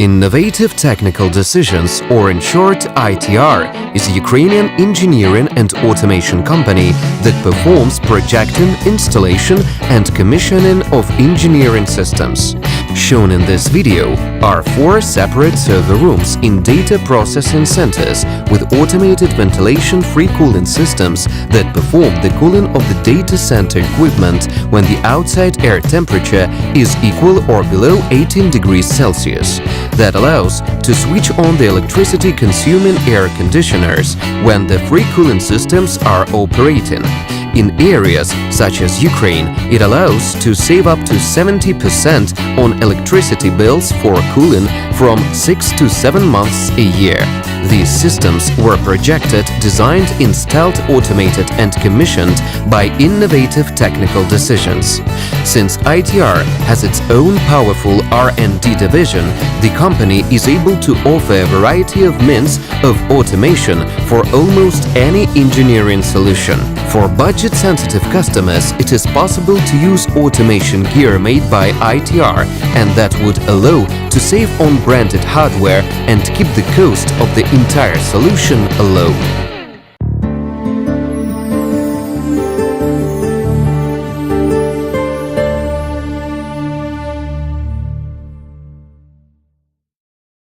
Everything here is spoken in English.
Innovative Technical Decisions, or in short ITR, is a Ukrainian engineering and automation company that performs projecting, installation and commissioning of engineering systems. Shown in this video are 4 separate server rooms in data processing centers with automated ventilation free cooling systems that perform the cooling of the data center equipment when the outside air temperature is equal or below 18 degrees Celsius. That allows to switch on the electricity-consuming air conditioners when the free cooling systems are operating. In areas such as Ukraine, it allows to save up to 70% on electricity bills for cooling from 6 to 7 months a year. These systems were projected, designed, installed, automated and commissioned by Innovative Technical Decisions. Since ITR has its own powerful R&D division, the company is able to offer a variety of means of automation for almost any engineering solution. For budget-sensitive customers, it is possible to use automation gear made by ITR, and that would allow to save on branded hardware and keep the cost of the entire solution low.